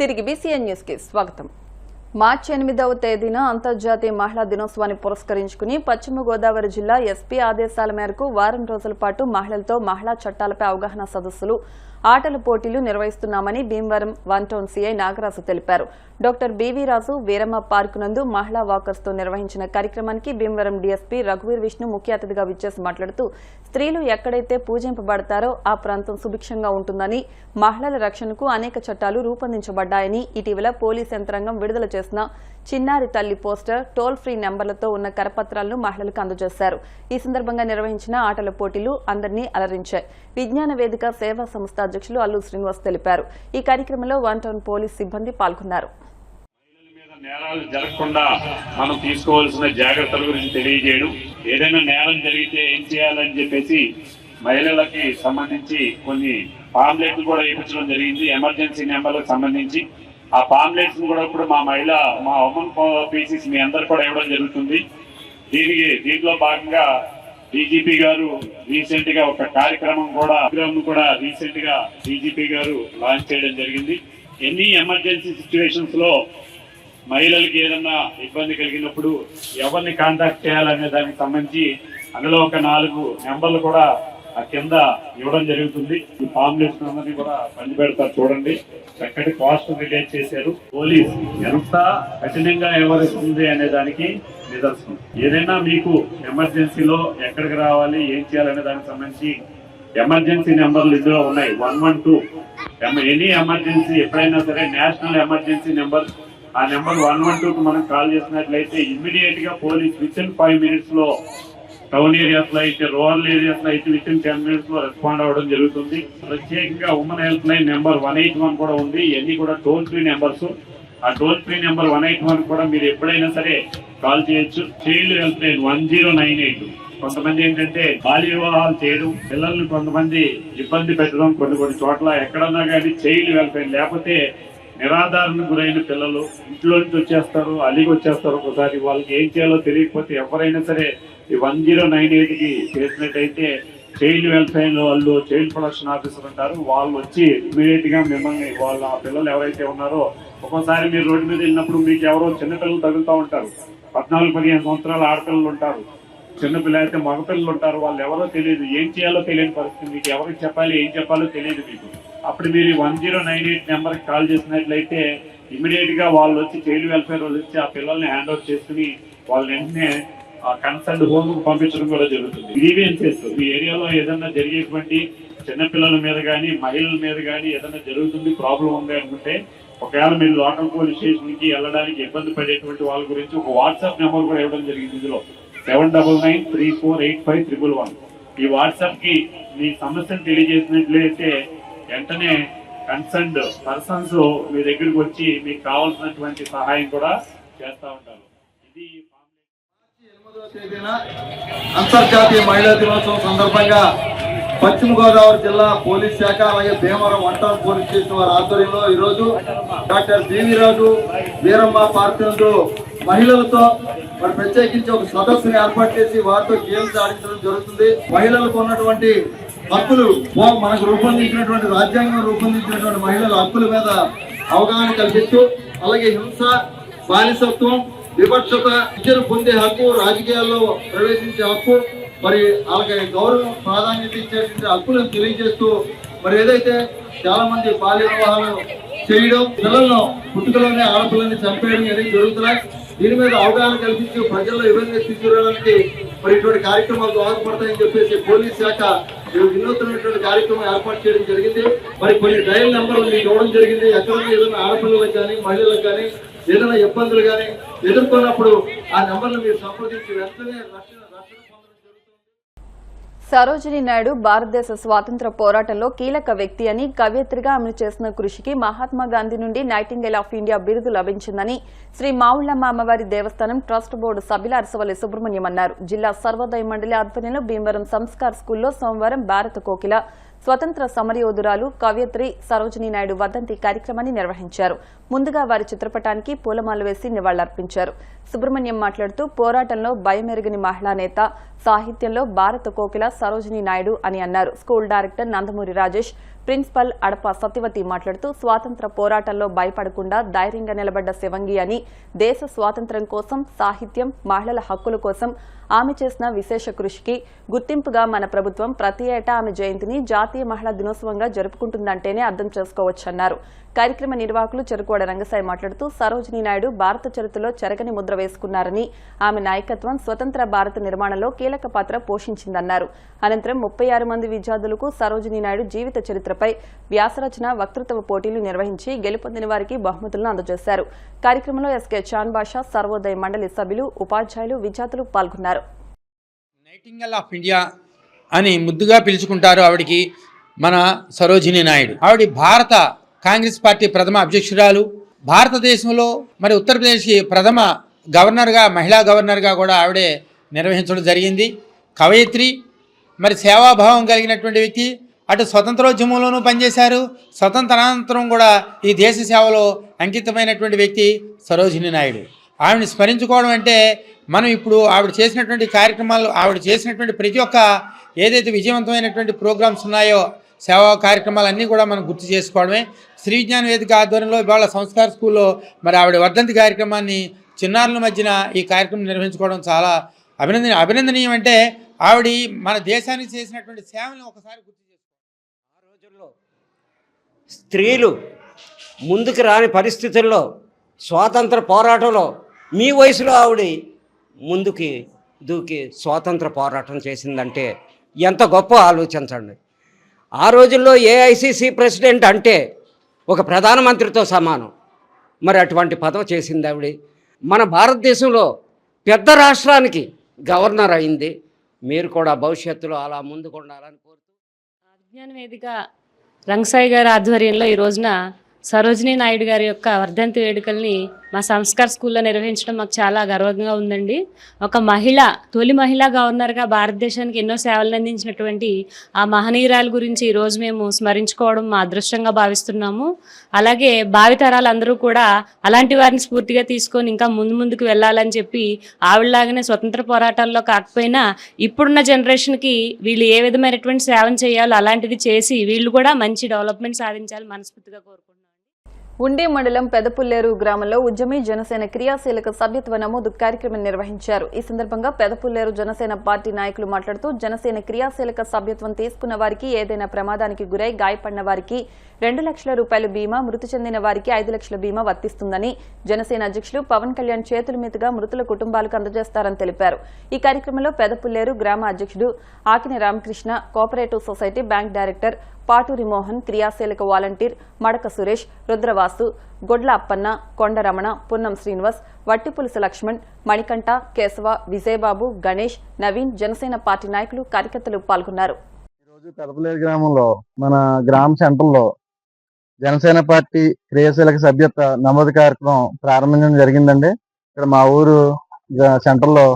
తిరిగి BCN news కి స్వాగతం. మార్చి 8వ తేదీన అంతర్జాతీయ మహిళా దినోత్సవాన్ని పురస్కరించుకుని పశ్చిమ గోదావరి జిల్లా ఎస్పీ ఆదేశాల మేరకు వారం రోజుల పాటు మహిళలతో మహిళా చట్టాలపై అవగాహన సదస్సులు, ఆటల పోటీలు నిర్వహిస్తున్నామని భీమవరం 1 టౌన్ సీఐ నాగరాజు తెలిపారు. డాక్టర్ బీవీ రాజు వీరమ్మ పార్కు నందు మహిళా వాకర్స్ తో నిర్వహించిన కార్యక్రమానికి భీమవరం డీఎస్పీ రఘువీర్ విష్ణు ముఖ్య అతిథిగా విచ్చేసి మాట్లాడుతూ స్త్రీలు ఎక్కడైతే పూజింపబడతారో ఆ ప్రాంతం సుభిక్షంగా ఉంటుందని, మహిళల రక్షణకు అనేక చట్టాలు రూపొందించబడ్డాయని, ఇటీవల పోలీస్ యంత్రాంగం విడుదల చేసిన చిన్నారి తల్లి పోస్టర్, టోల్ ఫ్రీ నెంబర్లతో ఉన్న కరపత్రాలను మహిళలకు అందజేశారు. ఈ సందర్భంగా నిర్వహించిన ఆటల పోటీలు అందరినీ అలరించాయి. విజ్ఞాన వేదిక సేవా సంస్థ అధ్యక్షులు అల్లు శ్రీనివాస్ తెలిపారు. ఈ కార్యక్రమంలో 1 టౌన్ పోలీస్ సిబ్బంది పాల్గొన్నారు. నేరాలు జరగకుండా మనం తీసుకోవాల్సిన జాగ్రత్తల గురించి తెలియజేయడం, ఏదైనా నేరం జరిగితే ఏం చేయాలని చెప్పేసి మహిళలకి సంబంధించి కొన్ని పాంప్లెట్లు కూడా వేయించడం జరిగింది. ఎమర్జెన్సీ నెంబర్లకు సంబంధించి ఆ పాంప్లెట్స్ కూడా ఇప్పుడు మా ఉమెన్ పీసీస్ మీ అందరు కూడా ఇవ్వడం జరుగుతుంది. దీంట్లో భాగంగా డీజీపీ గారు రీసెంట్ గా ఒక కార్యక్రమం కూడా రీసెంట్ గా డీజీపీ గారు లాంచ్ చేయడం జరిగింది. ఎన్ని ఎమర్జెన్సీ సిచ్యువేషన్స్ లో మహిళలకి ఏదన్నా ఇబ్బంది కలిగినప్పుడు ఎవరిని కాంటాక్ట్ చేయాలనే దానికి సంబంధించి అందులో ఒక 4 నెంబర్లు కూడా ఆ కింద ఇవ్వడం జరుగుతుంది. ఈ పాంప్లెట్స్ అందరినీ కూడా పంచి పెడతారు, చూడండి. చక్కటి కాస్ట్ రిలేట్ చేశారు. పోలీస్ ఎంత కఠినంగా వ్యవహరిస్తుంది అనే దానికి నిదర్శనం. ఏదైనా మీకు ఎమర్జెన్సీలో ఎక్కడికి రావాలి, ఏం చేయాలనే దానికి సంబంధించి ఎమర్జెన్సీ నెంబర్లు ఇందులో ఉన్నాయి. 112 ఎనీ ఎమర్జెన్సీ ఎప్పుడైనా సరే నేషనల్ ఎమర్జెన్సీ నెంబర్. ఆ నెంబర్ 112కు మనం కాల్ చేసినట్లయితే ఇమ్మీడియట్ గా పోలీస్ వితిన్ 5 minutes లో, టౌన్ ఏరియాస్ లో అయితే, రూరల్ ఏరియాస్ లో అయితే వితిన్ 10 minutes లో రెస్పాండ్ అవ్వడం జరుగుతుంది. ప్రత్యేకంగా ఉమెన్ హెల్ప్ లైన్ నెంబర్ 181 కూడా ఉంది. ఇవన్నీ కూడా టోల్ ఫ్రీ నెంబర్స్. ఆ టోల్ ఫ్రీ నెంబర్ 181 కూడా మీరు ఎప్పుడైనా సరే కాల్ చేయొచ్చు. Child help line 1098. కొంతమంది ఏంటంటే బాల్య వివాహాలు చేయడం, పిల్లల్ని కొంతమంది ఇబ్బంది పెట్టడం, కొన్ని చోట్ల ఎక్కడన్నా కానీ చైల్డ్ హెల్ప్ లైన్ లేకపోతే నిరాధారణకు గురైన పిల్లలు ఇంట్లో నుంచి వచ్చేస్తారు, అలిగి వచ్చేస్తారు. ఒకసారి వాళ్ళకి ఏం చేయాలో తెలియకపోతే ఎవరైనా సరే ఈ 1098కి చేసినట్టయితే చైల్డ్ వెల్ఫేర్ వాళ్ళు, చైల్డ్ ప్రొటెక్షన్ ఆఫీసర్ ఉంటారు. వాళ్ళు వచ్చి ఇమీడియట్ గా మిమ్మల్ని, వాళ్ళ పిల్లలు ఎవరైతే ఉన్నారో, ఒక్కోసారి మీరు రోడ్డు మీద వెళ్ళినప్పుడు మీకు ఎవరో చిన్నపిల్లలు తగులుతూ ఉంటారు. 14-15 సంవత్సరాల ఆడపిల్లలు ఉంటారు, చిన్నపిల్లలు అయితే మగపిల్లలు ఉంటారు. వాళ్ళు ఎవరో తెలియదు, ఏం చేయాలో తెలియని పరిస్థితి. మీకు ఎవరికి చెప్పాలి, ఏం చెప్పాలో తెలియదు మీకు. అప్పుడు మీరు 1098 నెంబర్కి కాల్ చేసినట్లయితే ఇమీడియట్ గా వాళ్ళు వచ్చి చైల్డ్ వెల్ఫేర్ వాళ్ళు వచ్చి ఆ పిల్లల్ని హ్యాండ్ ఓవర్ చేసుకుని వాళ్ళని వెంటనే కన్సర్న్ హోమ్ కు పంపించడం కూడా జరుగుతుంది. గ్రీవెన్సెస్, ఈ ఏరియాలో ఏదైనా జరిగేటువంటి చిన్నపిల్లల మీద కానీ మహిళల మీద కానీ ఏదైనా జరుగుతుంది, ప్రాబ్లం ఉంది అనుకుంటే, ఒకవేళ మీరు లోకల్ పోలీస్ స్టేషన్ కి వెళ్ళడానికి ఇబ్బంది పడేటువంటి వాళ్ళ గురించి ఒక వాట్సాప్ నెంబర్ కూడా ఇవ్వడం జరిగింది. ఇందులో 7993485111. ఈ వాట్సాప్ కి మీ సమస్యను తెలియజేసినట్లయితే వెంటనే కన్సర్న్డ్ పర్సన్స్ మీ దగ్గరికి వచ్చి మీకు కావాల్సినటువంటి సహాయం కూడా చేస్తూ ఉంటారు. ఇది 8వ తేదీన అంతర్జాతీయ మహిళా దినోత్సవం సందర్భంగా పశ్చిమ గోదావరి జిల్లా పోలీస్ శాఖ, అలాగే భీమవరం 1 టౌన్ పోలీస్ స్టేషన్ వారి ఆధ్వర్యంలో ఈరోజు డాక్టర్ బీవీ రాజు వీరమ్మ పార్కు నందు మహిళలతో ప్రత్యేకించి ఒక సదస్సుని ఏర్పాటు చేసి వారితో గేమ్స్ ఆడించడం జరుగుతుంది. మహిళలకు ఉన్నటువంటి హక్కులు, మనకు రూపొందించినటువంటి రాజ్యాంగం రూపొందించినటువంటి మహిళల హక్కుల మీద అవగాహన కల్పిస్తూ, అలాగే హింస, బానిసత్వం, వివక్షత, విద్యను పొందే హక్కు, రాజకీయాల్లో ప్రవేశించే హక్కు, మరి అలాగే గౌరవం, ప్రాధాన్యత ఇచ్చేటువంటి హక్కులను తెలియజేస్తూ, మరి ఏదైతే చాలా మంది బాల్య వివాహాలు చేయడం, పిల్లలను పుట్టుకలోనే ఆడపిల్లల్ని చంపేయడం అనేది జరుగుతున్నాయి. దీని మీద అవగాహన కల్పించి ప్రజల్లో ఇబ్బంది తీసుకురావడానికి మరి ఇటువంటి కార్యక్రమాలు దోహదపడతాయని చెప్పేసి పోలీస్ శాఖ వినూత్నమైనటువంటి కార్యక్రమం ఏర్పాటు చేయడం జరిగింది. మరి కొన్ని డయల్ నెంబర్లు మీకు ఇవ్వడం జరిగింది. ఎక్కడైనా ఏదైనా ఆడపిల్లలకు కానీ మహిళలకు కానీ ఏదైనా ఇబ్బందులు కానీ ఎదుర్కొన్నప్పుడు ఆ నెంబర్లు మీరు సంప్రదించి వెంటనే రక్షణ సరోజినీ నాయుడు భారతదేశ స్వాతంత్ర పోరాటంలో కీలక వ్యక్తి అని, కవయిత్రిగా ఆమె చేసిన కృషికి మహాత్మా గాంధీ నుండి నైటింగేల్ ఆఫ్ ఇండియా బిరుదు లభించిందని శ్రీ మావుళ్లమ్మ అమ్మవారి దేవస్థానం ట్రస్ట్ బోర్డు సభ్యులు అరసవల్లి సుబ్రహ్మణ్యం అన్నారు. జిల్లా సర్వోదయ మండలి ఆధ్వర్యంలో భీమవరం సంస్కార్ స్కూల్లో సోమవారం భారత కోకిల, స్వతంత్ర సమరయోధురాలు కవయిత్రి సరోజినీ నాయుడు వర్ధంతి కార్యక్రమాన్ని నిర్వహించారు. ముందుగా వారి చిత్రపటానికి పూలమాలలు వేసి నివాళులర్పించారు. సుబ్రహ్మణ్యం మాట్లాడుతూ పోరాటంలో భయమెరుగని మహిళా నేత, సాహిత్యంలో భారత కోకిల సరోజినీ నాయుడు అని అన్నారు. School director Nandamuri Rajesh, principal Adapa Satyavathi మాట్లాడుతూ స్వాతంత్ర పోరాటంలో భయపడకుండా ధైర్యంగా నిలబడ్డ శివంగి అని దేశ స్వాతంత్ర్యం కోసం సాహిత్యం మహిళల హక్కుల కోసం ఆమె చేసిన విశేష కృషికి గుర్తింపుగా మన ప్రభుత్వం ప్రతి ఏటా ఆమె జయంతిని జాతీయ మహిళా దినోత్సవంగా జరుపుకుంటుందంటేనే అర్థం చేసుకోవచ్చన్నారు. కార్యక్రమ నిర్వాహకులు చెరుకువాడ రంగసాయి మాట్లాడుతూ సరోజినీ నాయుడు భారత చరిత్రలో చెరగని ముద్ర వేసుకున్నారని ఆమె నాయకత్వం స్వతంత్ర భారత నిర్మాణంలో కీలక పాత్ర పోషించిందన్నారు. అనంతరం 36 మంది విద్యార్థులకు సరోజినీ నాయుడు జీవిత చరిత్రపై వ్యాసరచన వక్తృత్వ పోటీలు నిర్వహించి గెలుపొందిన వారికి బహుమతులను అందజేశారు. కార్యక్రమంలో ఎస్కే చాన్ బాషా, సర్వోదయ మండలి సభ్యులు, ఉపాధ్యాయులు, విద్యార్థులు పాల్గొన్నారు. నైటింగేల్ ఆఫ్ ఇండియా అని ముద్దుగా పిలుచుకుంటారు ఆవిడికి మన సరోజినీ నాయుడు. ఆవిడ భారత కాంగ్రెస్ పార్టీ ప్రథమ అధ్యక్షురాలు. భారతదేశంలో మరి ఉత్తరప్రదేశ్కి ప్రథమ గవర్నర్గా, మహిళా గవర్నర్గా కూడా ఆవిడే నిర్వహించడం జరిగింది. కవయిత్రి, మరి సేవాభావం కలిగినటువంటి వ్యక్తి. అటు స్వతంత్రోద్యమంలోనూ పనిచేశారు, స్వతంత్రానంతరం కూడా ఈ దేశ సేవలో అంకితమైనటువంటి వ్యక్తి సరోజినీ నాయుడు. ఆవిడని స్మరించుకోవడం అంటే మనం ఇప్పుడు ఆవిడ చేసినటువంటి కార్యక్రమాలు, ఆవిడ చేసినటువంటి ప్రతి ఒక్క ఏదైతే విజయవంతమైనటువంటి ప్రోగ్రామ్స్ ఉన్నాయో సేవా కార్యక్రమాలన్నీ కూడా మనం గుర్తు చేసుకోవడమే. శ్రీ విజ్ఞాన వేదిక ఆధ్వర్యంలో ఇవాళ సంస్కార స్కూల్లో మరి ఆవిడ వర్ధంతి కార్యక్రమాన్ని చిన్నారుల మధ్యన ఈ కార్యక్రమం నిర్వహించుకోవడం చాలా అభినందనీయం. అంటే ఆవిడ మన దేశానికి చేసినటువంటి సేవలను ఒకసారి గుర్తు చేసుకోవాలి. ఆ రోజుల్లో స్త్రీలు ముందుకు రాని పరిస్థితుల్లో స్వాతంత్ర పోరాటంలో మీ వయసులో ఆవిడ ముందుకి దూకి స్వాతంత్ర పోరాటం చేసిందంటే ఎంత గొప్ప ఆలోచించండి. ఆ రోజుల్లో ఏఐసిసి ప్రెసిడెంట్ అంటే ఒక ప్రధానమంత్రితో సమానం. మరి అటువంటి పదవి చేసింది ఆవిడ. మన భారతదేశంలో పెద్ద రాష్ట్రానికి గవర్నర్ అయింది. మీరు కూడా భవిష్యత్తులో అలా ముందుకు ఉండాలని కోరుతూ విజ్ఞాన వేదిక రంగసాయి గారి ఆధ్వర్యంలో ఈ రోజున సరోజినీ నాయుడు గారి యొక్క వర్ధంతి వేడుకల్ని మా సంస్కార్ స్కూల్లో నిర్వహించడం మాకు చాలా గర్వంగా ఉందండి. ఒక మహిళ, తొలి మహిళా గవర్నర్గా భారతదేశానికి ఎన్నో సేవలు అందించినటువంటి ఆ మహనీయురాల గురించి ఈరోజు మేము స్మరించుకోవడం మా అదృష్టంగా భావిస్తున్నాము. అలాగే భావితరాలందరూ కూడా అలాంటి వారిని స్ఫూర్తిగా తీసుకొని ఇంకా ముందుకు వెళ్ళాలని చెప్పి ఆవిడలాగానే స్వతంత్ర పోరాటాల్లో కాకపోయినా ఇప్పుడున్న జనరేషన్కి వీళ్ళు ఏ విధమైనటువంటి సేవను చేయాలో అలాంటిది చేసి వీళ్ళు కూడా మంచి డెవలప్మెంట్ సాధించాలని మనస్ఫూర్తిగా కోరుకుంటున్నాను. ఉండి మండలం పెదపుల్లేరు గ్రామంలో ఉద్యమి జనసేన క్రియాశీలక సభ్యత్వ నమోదు కార్యక్రమం నిర్వహించారు. ఈ సందర్భంగా పెదపుల్లేరు జనసేన పార్టీ నాయకులు మాట్లాడుతూ జనసేన క్రియాశీలక సభ్యత్వం తీసుకున్న వారికి ఏదైనా ప్రమాదానికి గురై గాయపడిన వారికి 2 లక్షల రూపాయల బీమా, మృతి చెందిన వారికి 5 లక్షల బీమా వర్తిస్తుందని జనసేన అధ్యక్షులు పవన్ కళ్యాణ్ చేతుల మీదుగా మృతుల కుటుంబాలకు అందజేస్తారని తెలిపారు. ఈ కార్యక్రమంలో పెదపుల్లేరు గ్రామ అధ్యక్షుడు Akini Ramakrishna, cooperative society bank director Paturi Mohan, క్రియాశీలక వాలంటీర్ మడక సురేష్, రుద్రవాసు, గొడ్ల అప్పన్న, కొండరమణ, పున్నం శ్రీనివాస్, వట్టిపులుసు లక్ష్మణ్, మణికంఠ, కేశవ, విజయబాబు, గణేష్, నవీన్, జనసేన పార్టీ నాయకులు, కార్యకర్తలు పాల్గొన్నారు. ఈరోజు పెదపులేరు గ్రామంలో మన గ్రామ సెంటర్లో జనసేన పార్టీ క్రియాశీలక సభ్యత్వ నమోదు కార్యక్రమం ప్రారంభించడం జరిగిందండి. ఇక్కడ మా ఊరు సెంటర్లో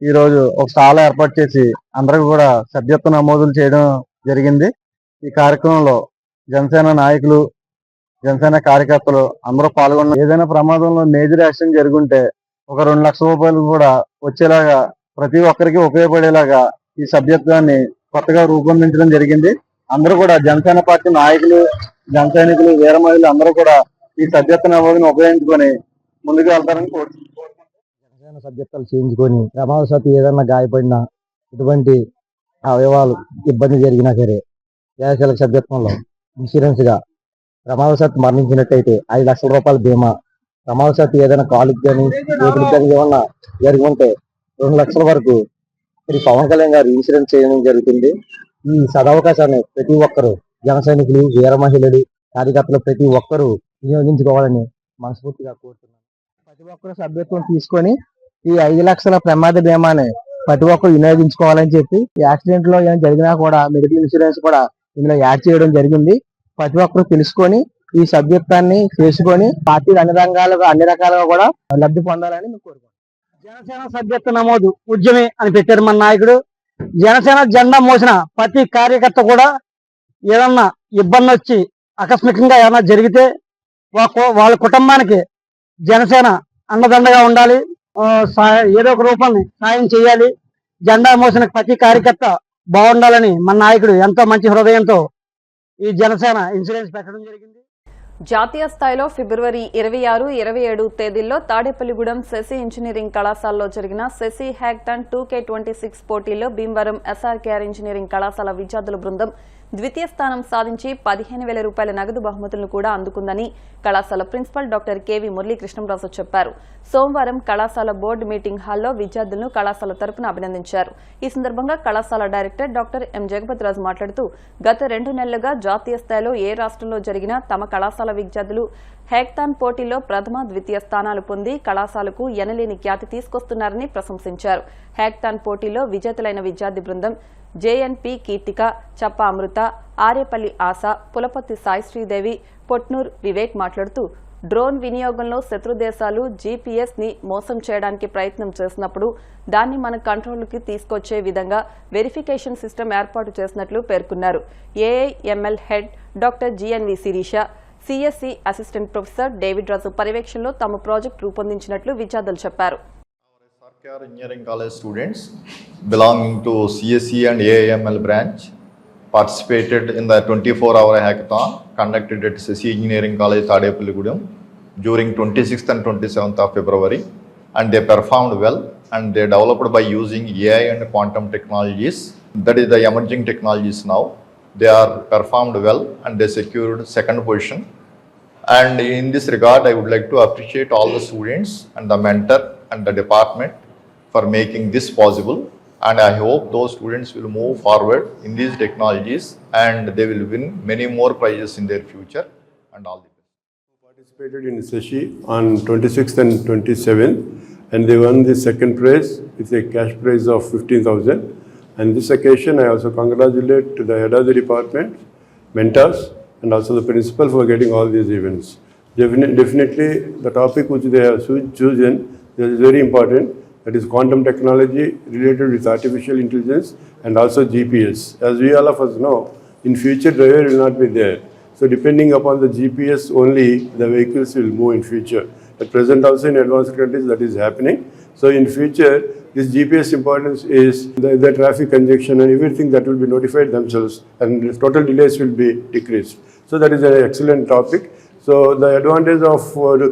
ఈరోజు ఒక స్టాల్ ఏర్పాటు చేసి అందరికీ కూడా సభ్యత్వ నమోదులు చేయడం జరిగింది. ఈ కార్యక్రమంలో జనసేన నాయకులు, జనసేన కార్యకర్తలు అందరూ పాల్గొన్నారు. ఏదైనా ప్రమాదంలో మేజర్ యాక్సిడెంట్ జరుగుంటే ఒక 2 లక్షల రూపాయలు కూడా వచ్చేలాగా ప్రతి ఒక్కరికి ఉపయోగపడేలాగా ఈ సభ్యత్వాన్ని కొత్తగా రూపొందించడం జరిగింది. అందరూ కూడా జనసేన పార్టీ నాయకులు, జన సైనికులు, వీర మహిళలు అందరూ కూడా ఈ సభ్యత్వ నమోదును ఉపయోగించుకొని ముందుకు వెళ్తారని కోరుకుంటున్నాను. జనసేన సభ్యత్వాలు చేయించుకొని ప్రమాదవశాత్తు ఏదైనా గాయపడినా, ఇటువంటి అవయవాలు ఇబ్బంది జరిగినా సరే క్రియాశీలక సభ్యత్వంలో ఇన్సూరెన్స్ గా ప్రమాదవశాత్తు మరణించినట్టయితే 5 లక్షల రూపాయల బీమా, ప్రమాదవశాత్తు ఏదైనా కాలుకి కానీ చేతులకు కానీ ఏమన్నా జరిగి ఉంటే 2 లక్షల వరకు శ్రీ పవన్ కళ్యాణ్ గారు ఇన్సూరెన్స్ చేయడం జరుగుతుంది. ఈ సదవకాశాన్ని ప్రతి ఒక్కరూ, జన సైనికులు, వీర మహిళలు, కార్యకర్తలు ప్రతి ఒక్కరూ వినియోగించుకోవాలని మనస్ఫూర్తిగా కోరుతున్నాను. ప్రతి ఒక్కరు సభ్యత్వం తీసుకొని ఈ 5 లక్షల ప్రమాద బీమాని ప్రతి ఒక్కరు వినియోగించుకోవాలని చెప్పి, ఈ యాక్సిడెంట్ లో ఏమైనా జరిగినా కూడా మెడికల్ ఇన్సూరెన్స్ కూడా ఇందులో యాడ్ చేయడం జరిగింది. ప్రతి ఒక్కరు తెలుసుకొని ఈ సభ్యత్వాన్ని చేసుకొని పార్టీలు అన్ని రకాలుగా కూడా లబ్ధి పొందాలని మేము కోరుకుంటున్నాం. జనసేన సభ్యత్వ నమోదు ఉద్యమి అని పెట్టారు మన నాయకుడు. జనసేన జెండా మోసిన ప్రతి కార్యకర్త కూడా ఏదన్నా ఇబ్బంది వచ్చి ఆకస్మికంగా ఏమైనా జరిగితే వాళ్ళ కుటుంబానికి జనసేన అండదండగా ఉండాలి. ఏదో ఒక రూపాన్ని సాయం చేయాలి. జెండా మోసిన ప్రతి కార్యకర్త బాగుండాలని మన నాయకుడు ఎంతో మంచి హృదయంతో ఈ జనసేన ఇన్సూరెన్స్ పెట్టడం జరిగింది. జాతీయ స్థాయిలో ఫిబ్రవరి 26, 27 తేదీల్లో తాడేపల్లిగూడెం శశి ఇంజనీరింగ్ కళాశాలలో జరిగిన శశి హ్యాక్థాన్ 2K26 పోటీల్లో భీమవరం SRKR ఇంజనీరింగ్ కళాశాల విద్యార్థుల బృందం ద్వితీయ స్థానం సాధించి 15,000 రూపాయల నగదు బహుమతులను కూడా అందుకుందని కళాశాల ప్రిన్సిపల్ డాక్టర్ కెవి మురళీకృష్ణంరాజు చెప్పారు. సోమవారం కళాశాల బోర్డు మీటింగ్ హాల్లో విద్యార్థులను కళాశాల తరపున అభినందించారు. ఈ సందర్భంగా కళాశాల డైరెక్టర్ డాక్టర్ ఎం జగపతిరాజు మాట్లాడుతూ గత 2 నెలలుగా జాతీయ స్థాయిలో ఏ రాష్ట్రంలో జరిగినా తమ కళాశాల విద్యార్థులు హ్యాక్థాన్ పోటీల్లో ప్రథమ, ద్వితీయ స్థానాలు పొంది కళాశాలకు ఎనలేని ఖ్యాతి తీసుకొస్తున్నారని ప్రశంసించారు. హ్యాక్థాన్ పోటీలో విజేతలైన విద్యార్థి బృందం జేఎన్పీ కీర్తిక, చప్ప అమృత, ఆరేపల్లి ఆశ, పులపత్తి సాయి శ్రీదేవి, పొట్నూర్ వివేక్ మాట్లాడుతూ డ్రోన్ వినియోగంలో శత్రు దేశాలు జీపీఎస్ ని మోసం చేయడానికి ప్రయత్నం చేసినప్పుడు దాన్ని మన కంట్రోల్కి తీసుకొచ్చే విధంగా వెరిఫికేషన్ సిస్టమ్ ఏర్పాటు చేసినట్లు పేర్కొన్నారు. AIML head doctor GNV Sirisha, CSC assistant professor David Raju పర్యవేక్షణలో తమ ప్రాజెక్టు రూపొందించినట్లు విద్యార్థులు చెప్పారు. SRKR Engineering College students belonging to CSE and AIML branch participated in the 24-hour hackathon conducted at CSE Engineering College, Tadepalligudem during 26th and 27th of February, and they performed well and they developed by using AI and quantum technologies. That is the emerging technologies now. They are performed well and they secured second position. And in this regard, I would like to appreciate all the students and the mentor and the department for making this possible, and I hope those students will move forward in these technologies and they will win many more prizes in their future, and all the best. Participated in SESI on 26th and 27th, and they won the second prize with a cash prize of 15,000. And this occasion I also congratulate to the head of the department, mentors, and also the principal for getting all these events. Definitely the topic which they have chosen is very important. That is quantum technology related with artificial intelligence and also GPS. As we all of us know, in future driver will not be there. So depending upon the GPS only, the vehicles will move in future. At present also in advanced countries that is happening. So in future, this GPS importance is the traffic congestion and everything that will be notified themselves, and total delays will be decreased. So that is an excellent topic. So the advantage of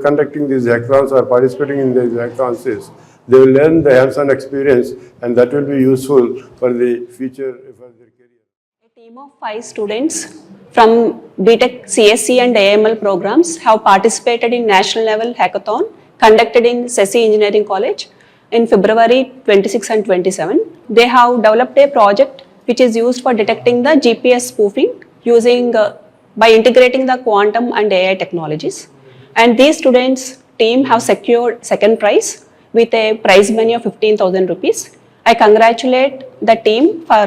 conducting these hackathons or participating in these hackathons is they will learn the hands-on experience, and that will be useful for the future for their career. A team of 5 students from BTech CSE and AML programs have participated in national level hackathon conducted in SESI Engineering College in February 26 and 27. They have developed a project which is used for detecting the GPS spoofing using by integrating the quantum and AI technologies. And these students team have secured second prize with a prize money of 15,000 rupees. I congratulate the team for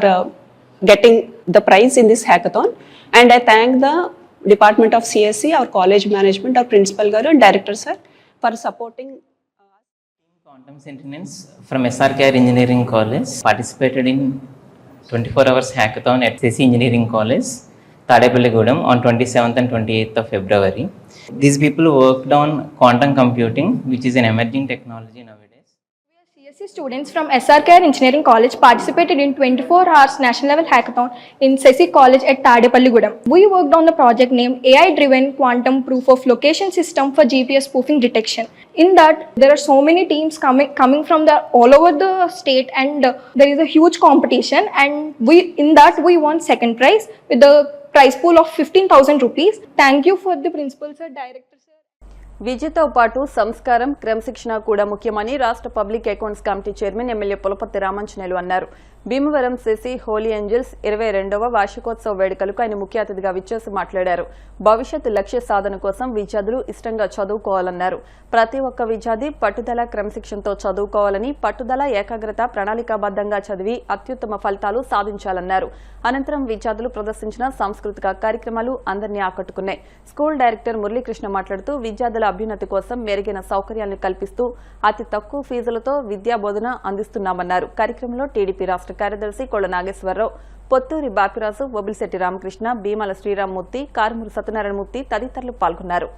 getting the prize in this hackathon, and I thank the Department of CSE, our college management, our principal garu and director sir for supporting. Quantum Sentinels from SRKR Engineering College participated in 24 hours hackathon at CSE Engineering College, Tadepalligudem on 27th and 28th of February. These people worked on quantum computing, which is an emerging technology nowadays. CSE students from SRKR Engineering College participated in 24 hours national level hackathon in SESI College at Tadepalligudem. We worked on the project named AI-driven quantum proof of location system for GPS spoofing detection. In that, there are so many teams coming from all over the state, and there is a huge competition, and we won second prize with the prize pool of 15,000 rupees. Thank you for the principal sir, director sir. విద్యతో పాటు సంస్కారం, క్రమశిక్షణ కూడా ముఖ్యమని రాష్ట్ర public accounts committee chairman MLA Pulaparthi Ramanjaneyulu అన్నారు. Bhimavaram Shashi Holi angels 22వ వార్షికోత్సవ వేడుకలకు ఆయన ముఖ్య అతిథిగా విచ్చేసి మాట్లాడారు. భవిష్యత్ లక్ష్య సాధన కోసం విద్యార్థులు ఇష్టంగా చదువుకోవాలన్నారు. ప్రతి ఒక్క విద్యార్థి పట్టుదల, క్రమశిక్షణతో చదువుకోవాలని, పట్టుదల, ఏకాగ్రత, ప్రణాళికాబద్ధంగా చదివి అత్యుత్తమ ఫలితాలు సాధించాలన్నారు. అనంతరం విద్యార్థులు ప్రదర్శించిన సాంస్కృతిక కార్యక్రమాలు అందరినీ ఆకట్టుకున్నాయి. స్కూల్ డైరెక్టర్ మురళీకృష్ణ మాట్లాడుతూ విద్యార్థుల అభ్యున్నతి కోసం మెరుగైన సౌకర్యాలను కల్పిస్తూ అతి తక్కువ ఫీజులతో విద్యా బోధన అందిస్తున్నామన్నారు. కార్యక్రమంలో టీడీపీ రాష్ట్ర కార్యదర్శి కొళ్ల నాగేశ్వరరావు, పొత్తూరి బాపిరాజు, బొబిలిశెట్టి రామకృష్ణ, భీమాల శ్రీరామ్మూర్తి, కారుమూరి సత్యనారాయణమూర్తి తదితరులు పాల్గొన్నారు.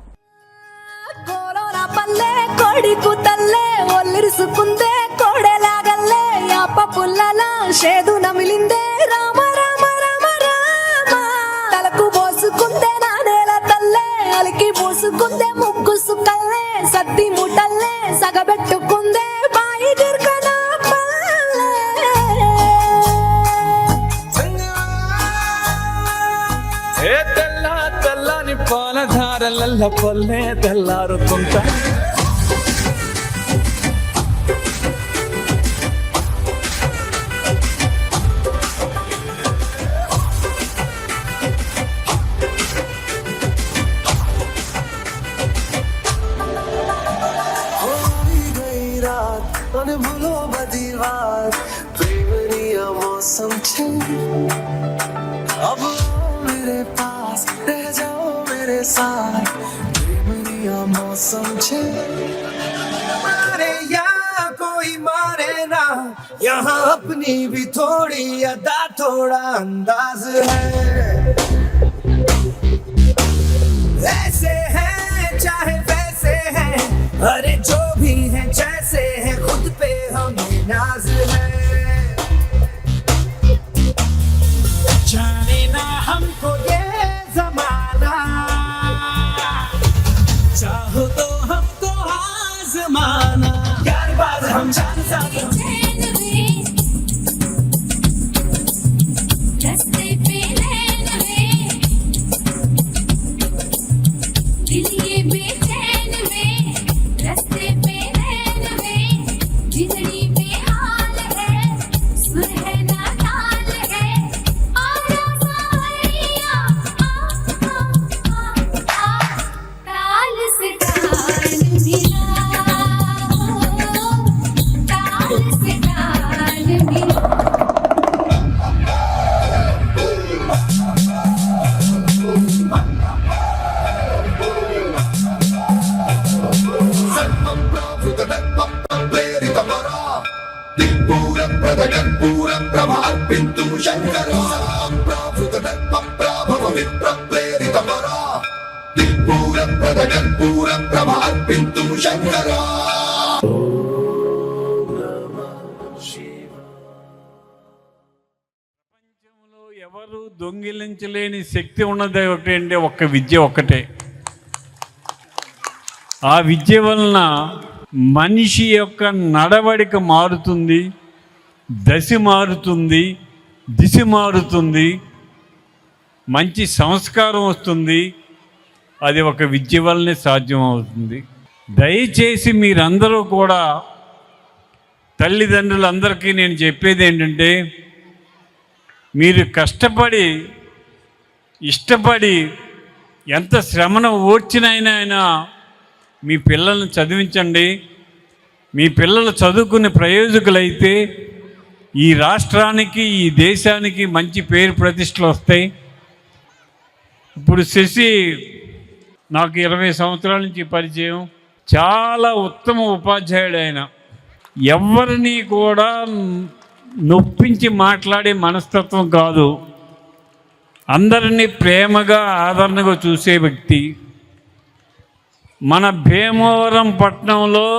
తలకు బోస పోసుకుందే ముగ్గు సుక్కల్లే సత్తి ముటల్లే సగబెట్టుకుందే బాయి గిర్కన తెల్ల తెల్లని పాలధారలల్ల పొల్లే తెల్లారుతుంటా भूलो बदीवार प्रेमनिया मौसम छे अब मेरे पास रह जाओ मेरे साथ प्रेमनिया मौसम छे मारे या कोई मारे ना यहाँ अपनी भी थोड़ी अदा थोड़ा अंदाज है ऐसे है चाहे वैसे है अरे जो भी है जैसे है खुद पे हमें नाज है जाने ना हमको ये जमाना चाहो तो हमको आजमाना यार बात हम जान सकते रस्ते पे रहन में दिल ये बेचैन में रस्ते पे रहन में जिंदगी पे हाल है सुर है ना ताल है आजा सावरिया ताल से ताल मिला ताल से ताल मिला ఎవరు దొంగిలించలేని శక్తి ఉన్నది ఒకటి అంటే ఒక్క విద్య ఒక్కటే. ఆ విద్య వలన మనిషి యొక్క నడవడిక మారుతుంది, దశ మారుతుంది, దిశ మారుతుంది, మంచి సంస్కారం వస్తుంది. అది ఒక విద్య వల్లనే సాధ్యం అవుతుంది. దయచేసి మీరందరూ కూడా తల్లిదండ్రులందరికీ నేను చెప్పేది ఏంటంటే, మీరు కష్టపడి ఇష్టపడి ఎంత శ్రమను ఓర్చినైనా మీ పిల్లల్ని చదివించండి. మీ పిల్లలు చదువుకునే ప్రయోజకులైతే ఈ రాష్ట్రానికి ఈ దేశానికి మంచి పేరు ప్రతిష్టలు వస్తాయి. ఇప్పుడు శశి నాకు 20 సంవత్సరాల నుంచి పరిచయం. చాలా ఉత్తమ ఉపాధ్యాయుడు ఆయన. ఎవరిని కూడా నొప్పించి మాట్లాడే మనస్తత్వం కాదు, అందరినీ ప్రేమగా ఆదరణగా చూసే వ్యక్తి. మన భీమవరం పట్టణంలో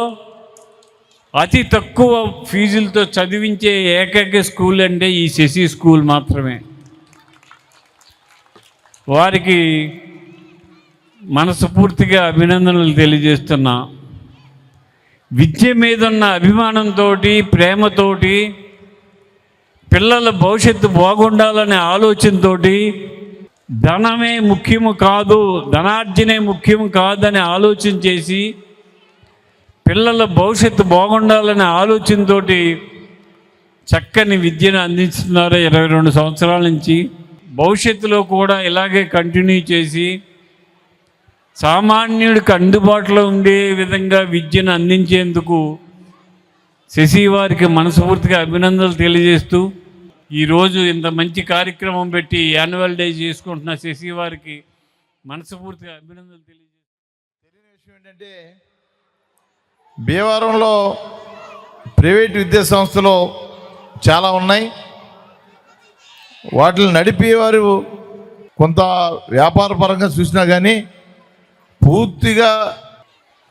అతి తక్కువ ఫీజులతో చదివించే ఏకైక స్కూల్ అంటే ఈ శశి స్కూల్ మాత్రమే. వారికి మనస్ఫూర్తిగా అభినందనలు తెలియజేస్తున్నా. విద్య మీద ఉన్న అభిమానంతో, ప్రేమతోటి, పిల్లల భవిష్యత్తు బాగుండాలనే ఆలోచనతో ధనమే ముఖ్యము కాదు, ధనార్జనే ముఖ్యము కాదని ఆలోచన చేసి పిల్లల భవిష్యత్తు బాగుండాలనే ఆలోచనతో చక్కని విద్యను అందిస్తున్నారు 22 సంవత్సరాల నుంచి. భవిష్యత్తులో కూడా ఇలాగే కంటిన్యూ చేసి సామాన్యుడికి అందుబాటులో ఉండే విధంగా విద్యను అందించేందుకు శశి వారికి మనస్ఫూర్తిగా అభినందనలు తెలియజేస్తూ, ఈరోజు ఇంత మంచి కార్యక్రమం పెట్టి యాన్యువల్ డే చేసుకుంటున్న శశి వారికి మనస్ఫూర్తిగా అభినందనలు తెలియజేస్తూ, తెలియని విషయం ఏంటంటే, భీమవరంలో ప్రైవేట్ విద్యా సంస్థలు చాలా ఉన్నాయి. వాటిని నడిపేవారు కొంత వ్యాపారపరంగా చూసినా కానీ పూర్తిగా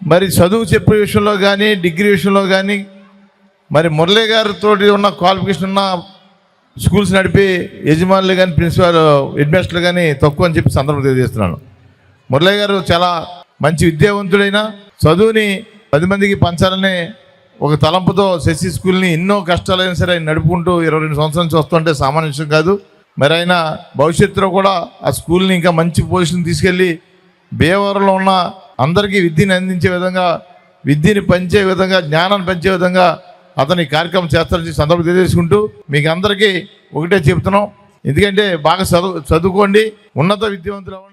మరి చదువు చెప్పే విషయంలో కానీ డిగ్రీ విషయంలో కానీ మరి మురళీ గారితో ఉన్న క్వాలిఫికేషన్ ఉన్న స్కూల్స్ నడిపే యజమానులు కానీ ప్రిన్సిపాల్ హెడ్ మాస్టర్లు కానీ తక్కువ అని చెప్పి సందర్భం తెలియజేస్తున్నాను. మురళీ గారు చాలా మంచి విద్యావంతుడైన చదువుని 10 మందికి పంచాలనే ఒక తలంపుతో శశి స్కూల్ని ఎన్నో కష్టాలైనా సరే ఆయన నడుపుకుంటూ 22 సంవత్సరాల నుంచి వస్తుంటే సామాన్య విషయం కాదు. మరి ఆయన భవిష్యత్తులో కూడా ఆ స్కూల్ని ఇంకా మంచి పొజిషన్ తీసుకెళ్ళి భీమవరంలో ఉన్న అందరికీ విద్యను అందించే విధంగా, విద్యని పంచే విధంగా, జ్ఞానాన్ని పెంచే విధంగా అతని కార్యక్రమం చేస్తారని సందర్భం తెలియజేసుకుంటూ మీకు అందరికీ ఒకటే చెప్తున్నాం, ఎందుకంటే బాగా చదువుకోండి, ఉన్నత విద్యావంతులు అవ్వండి.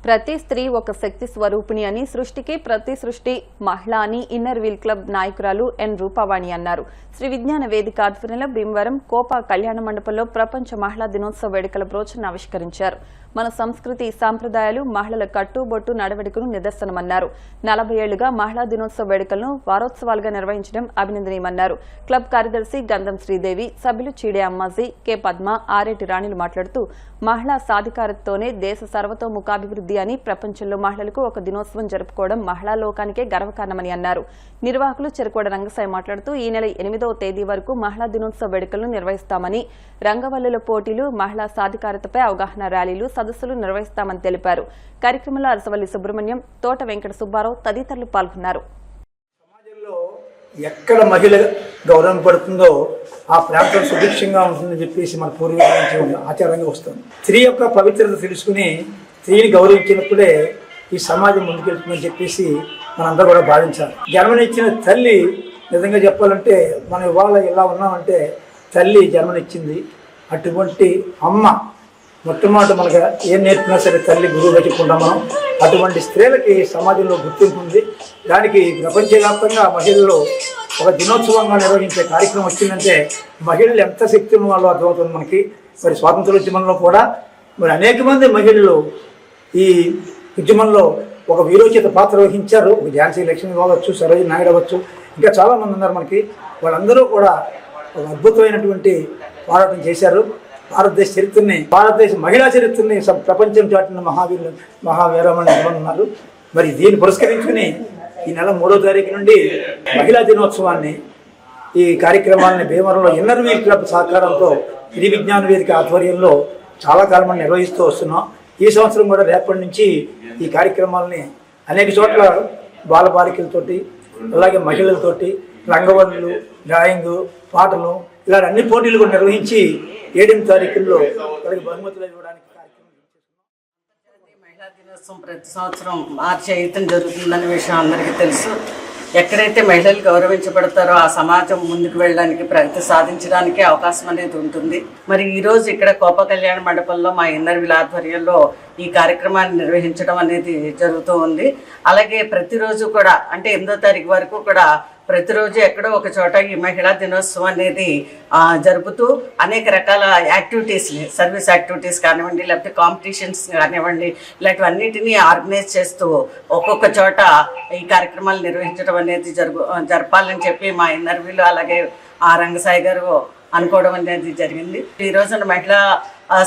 ప్రతి స్త్రీ ఒక శక్తి స్వరూపిణి అని, సృష్టికి ప్రతి సృష్టి మహిళ అని ఇన్నర్ వీల్ క్లబ్ నాయకురాలు ఎన్ రూపావాణి అన్నారు. శ్రీ విజ్ఞాన వేదిక ఆధ్వర్యంలో భీమవరం కోప కళ్యాణ మండపంలో ప్రపంచ మహిళా దినోత్సవ వేడుకల బ్రోచర్ను ఆవిష్కరించారు. మన సంస్కృతి సాంప్రదాయాలు మహిళల కట్టుబొట్టు నడవడికను నిదర్శనమన్నారు. 40 ఏళ్లుగా మహిళా దినోత్సవ వేడుకలను వారోత్సవాలుగా నిర్వహించడం అభినందనీయమన్నారు. క్లబ్ కార్యదర్శి గంధం శ్రీదేవి, సభ్యులు చీడే అమ్మాజీ, కె పద్మ, ఆరేటి రాణిలు మాట్లాడుతూ మహిళా సాధికారతతోనే దేశ సర్వతోముఖాభివృద్ధి అని, ప్రపంచంలో మహిళలకు ఒక దినోత్సవం జరుపుకోవడం మహిళా లోకానికే గర్వకారణమని అన్నారు. నిర్వాహకులు చెరుకోడ రంగసాయి మాట్లాడుతూ ఈ నెల 8వ తేదీ వరకు మహిళా దినోత్సవ వేడుకలను నిర్వహిస్తామని, రంగవల్లుల పోటీలు, మహిళా సాధికారతపై అవగాహన ర్యాలీలు, సదస్సులు నిర్వహిస్తామని తెలిపారు. కార్యక్రమంలో అరసవల్లి సుబ్రహ్మణ్యం, తోట వెంకట సుబ్బారావు తదితరులు పాల్గొన్నారు. సమాజంలో ఎక్కడ మహిళ గౌరవం పడుతుందో ఆ ప్రాంతం సుభిక్షంగా ఉంటుందని చెప్పేసి మన పూర్వీకుల నుంచి ఆచారంగా వస్తుంది. స్త్రీ యొక్క పవిత్రత తెలుసుకుని స్త్రీని గౌరవించినప్పుడే ఈ సమాజం ముందుకెళ్తుందని చెప్పేసి మనందరూ కూడా భావించాలి. జన్మనిచ్చిన తల్లి నిజంగా చెప్పాలంటే మనం ఇవాళ ఎలా ఉన్నామంటే తల్లి జన్మనిచ్చింది. అటువంటి అమ్మ మొట్టమొదటి మనకు ఏం నేర్పినా సరే తల్లి గురువుగా చెప్పుకుంటాం మనం. అటువంటి స్త్రీలకి సమాజంలో గుర్తింపు ఉంది. దానికి ప్రపంచవ్యాప్తంగా మహిళలు ఒక దినోత్సవంగా నిర్వహించే కార్యక్రమం వచ్చిందంటే మహిళలు ఎంత శక్తి ఉన్న వాళ్ళు అర్థమవుతుంది మనకి. మరి స్వాతంత్రోద్యమంలో కూడా మరి అనేక మంది మహిళలు ఈ ఉద్యమంలో ఒక వీరోచిత పాత్ర వహించారు. ఒక ఝాన్సీ లక్ష్మి అవ్వచ్చు, సరోజిని నాయుడు అవ్వచ్చు, ఇంకా చాలామంది ఉన్నారు మనకి. వాళ్ళందరూ కూడా ఒక అద్భుతమైనటువంటి పోరాటం చేశారు. భారతదేశ చరిత్రని, భారతదేశ మహిళా చరిత్రని ప్రపంచం చాటిన మహావీరమణి ఉన్నారు. మరి దీన్ని పురస్కరించుకుని ఈ నెల 3వ తారీఖు నుండి మహిళా దినోత్సవాన్ని, ఈ కార్యక్రమాన్ని భీమవరంలో ఇన్నర్ వీల్ క్లబ్ సహకారంతో శ్రీ విజ్ఞాన వేదిక ఆధ్వర్యంలో చాలా కాలం నిర్వహిస్తూ వస్తున్నాం. ఈ సంవత్సరం కూడా రేపటి నుంచి ఈ కార్యక్రమాలని అనేక చోట్ల బాలబాలికలతోటి, అలాగే మహిళలతోటి రంగవల్లులు, డ్రాయింగ్, పాటలు ఇలా అన్ని పోటీలు కూడా నిర్వహించి 7వ తారీఖుల్లో వాళ్ళకి బహుమతులు ఇవ్వడానికి మహిళా దినోత్సవం ప్రతి సంవత్సరం మార్చి 5న జరుగుతుందనే విషయం అందరికీ తెలుసు. ఎక్కడైతే మహిళలు గౌరవించబడతారో ఆ సమాజం ముందుకు వెళ్ళడానికి, ప్రగతి సాధించడానికి అవకాశం అనేది ఉంటుంది. మరి ఈరోజు ఇక్కడ కోప కళ్యాణ మండపంలో మా ఇన్నర్ వీల్ ఆధ్వర్యంలో ఈ కార్యక్రమాన్ని నిర్వహించడం అనేది జరుగుతూ ఉంది. అలాగే ప్రతిరోజు కూడా అంటే 8వ తారీఖు వరకు కూడా ప్రతిరోజు ఎక్కడో ఒక చోట ఈ మహిళా దినోత్సవం అనేది జరుపుతూ అనేక రకాల యాక్టివిటీస్, సర్వీస్ యాక్టివిటీస్ కానివ్వండి, లేకపోతే కాంపిటీషన్స్ కానివ్వండి, ఇలాంటివన్నిటినీ ఆర్గనైజ్ చేస్తూ ఒక్కొక్క చోట ఈ కార్యక్రమాలు నిర్వహించడం అనేది జరపాలని చెప్పి మా ఇన్నర్ వీల్ అలాగే ఆ రంగసాయి గారు అనుకోవడం అనేది జరిగింది. ఈ రోజున మహిళా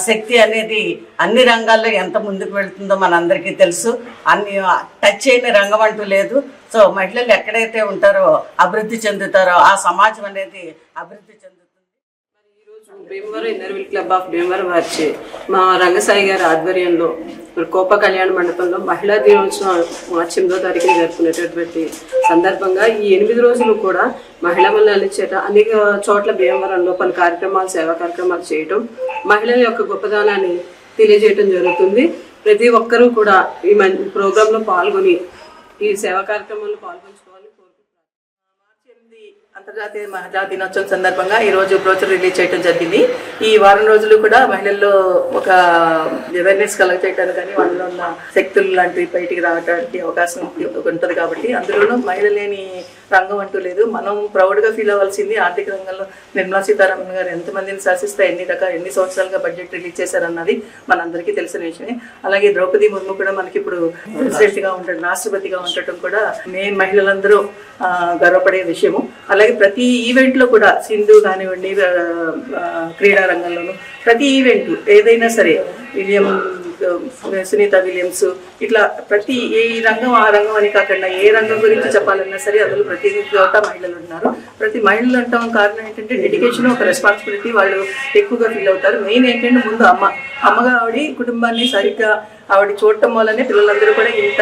శక్తి అనేది అన్ని రంగాల్లో ఎంత ముందుకు వెళ్తుందో మనందరికీ తెలుసు. అన్ని టచ్ చేయని రంగం అంటూ లేదు. సో మహిళలు ఎక్కడైతే ఉంటారో అభివృద్ధి చెందుతారో ఆ సమాజం అనేది అభివృద్ధి చెందుతుంది. Bhimavaram inner wheel club of Bhimavaram వారిచే మా రంగసాయి గారి ఆధ్వర్యంలో కోప కళ్యాణ మండపంలో మహిళా దినోత్సవం మార్చి 8వ తారీఖున జరుపుకునేటటువంటి సందర్భంగా ఈ 8 రోజులు కూడా మహిళా మండలి చేత అనేక చోట్ల భీమవరంలో పలు కార్యక్రమాలు, సేవా కార్యక్రమాలు చేయటం, మహిళల యొక్క గొప్పదనాన్ని తెలియజేయటం జరుగుతుంది. ప్రతి ఒక్కరూ కూడా ఈ ప్రోగ్రాంలో పాల్గొని ఈ సేవా కార్యక్రమంలో పాల్గొంచుకోవాలని కోరుకుంటున్నాను. మార్చి 8 అంతర్జాతీయ మహిళా దినోత్సవం సందర్భంగా ఈరోజు బ్రోచర్ రిలీజ్ చేయడం జరిగింది. ఈ వారం రోజులు కూడా మహిళల్లో ఒక అవేర్నెస్ కలెక్ట్ చేయడానికి కానీ వాళ్ళలో ఉన్న శక్తులు లాంటివి బయటికి రావడానికి అవకాశం ఉంటుంది. కాబట్టి అందులోనూ మహిళ లేని రంగం అంటూ లేదు. మనం ప్రౌడ్గా ఫీల్ అవ్వాల్సింది ఆర్థిక రంగంలో నిర్మలా సీతారామన్ గారు ఎంతమందిని శాసిస్తే ఎన్ని సంవత్సరాలుగా బడ్జెట్ రిలీజ్ చేశారన్నది మనందరికీ తెలిసిన విషయమే. అలాగే ద్రౌపది ముర్ము కూడా మనకి ఇప్పుడు ప్రెసిడెంట్గా ఉండటం, రాష్ట్రపతిగా ఉండటం కూడా మహిళలందరూ గర్వపడే విషయము. అలాగే ప్రతి ఈవెంట్లో కూడా సింధు కానివ్వండి, క్రీడా రంగంలోనూ ప్రతి ఈవెంట్ ఏదైనా సరే, విలియం సునీత విలియమ్స్, ఇట్లా ప్రతి ఏ రంగం ఆ రంగం అని కాకుండా ఏ రంగం గురించి చెప్పాలన్నా సరే అందులో ప్రతి చోట మహిళలు ఉన్నారు. ప్రతి మహిళలు అంటాం కారణం ఏంటంటే డెడికేషన్, ఒక రెస్పాన్సిబిలిటీ వాళ్ళు ఎక్కువగా ఫీల్ అవుతారు. మెయిన్ ఏంటంటే ముందు అమ్మగా ఆవిడ కుటుంబాన్ని సరిగ్గా ఆవిడ చూడటం వల్లనే పిల్లలందరూ కూడా ఇంత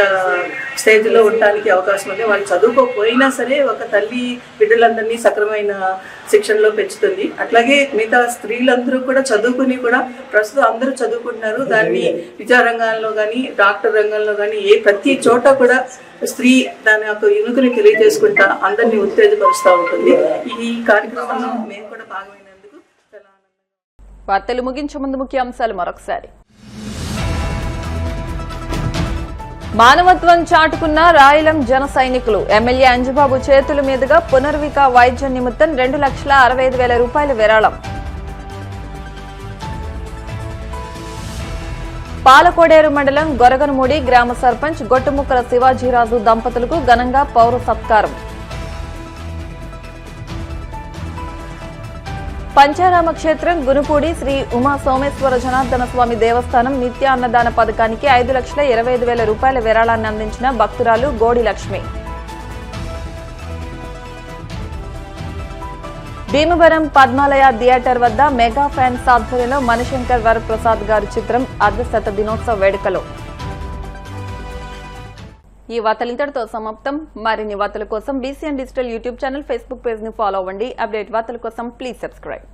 స్టేజ్లో ఉండడానికి అవకాశం ఉంది. వాళ్ళు చదువుకోకపోయినా సరే ఒక తల్లి బిడ్డలందరినీ సక్రమైన శిక్షణలో పెంచుతుంది. అట్లాగే మిగతా స్త్రీలందరూ కూడా చదువుకుని కూడా ప్రస్తుతం అందరూ చదువుకుంటున్నారు. దాన్ని విద్యారంగంలో కానీ డాక్టర్ రంగంలో కానీ ప్రతి చోట కూడా స్త్రీ దాని యొక్క ఎన్నుకని తెలియజేసుకుంటా అందరినీ ఉత్తేజపరుస్తూ ఉంటుంది. ఈ కార్యక్రమంలో మేము కూడా భాగమైనందుకు చాలా ఆనందంగా. వార్తలు ముగించే ముందు ముఖ్య అంశాలు మరొకసారి. మానవత్వం చాటుకున్న రాయలం జన సైనికులు. ఎమ్మెల్యే అంజబాబు చేతుల మీదుగా పునర్విక వైద్యం నిమిత్తం 2,65,000 రూపాయల విరాళం. పాలకోడేరు మండలం గొరగనమూడి గ్రామ సర్పంచ్ గొట్టుముక్కల శివాజీరాజు దంపతులకు ఘనంగా పౌర సత్కారం. పంచారామ క్షేత్రం గునుపూడి శ్రీ ఉమా సోమేశ్వర జనార్దన స్వామి దేవస్థానం నిత్య అన్నదాన పథకానికి 5,25,000 రూపాయల విరాళాన్ని అందించిన భక్తురాలు గోడి లక్ష్మి. భీమవరం పద్మాలయ థియేటర్ వద్ద మెగా ఫ్యాన్స్ ఆధ్వర్యంలో మణిశంకర్ వరప్రసాద్ గారి చిత్రం అర్ధశత దినోత్సవ వేడుకలు. ఈ వార్తలు ఇంతటితో సమాప్తం. మరిన్ని వార్తల కోసం BCN digital YouTube channel, Facebook page ని ఫాలో అవ్వండి. అప్డేట్ వార్తల కోసం ప్లీజ్ సబ్స్క్రైబ్.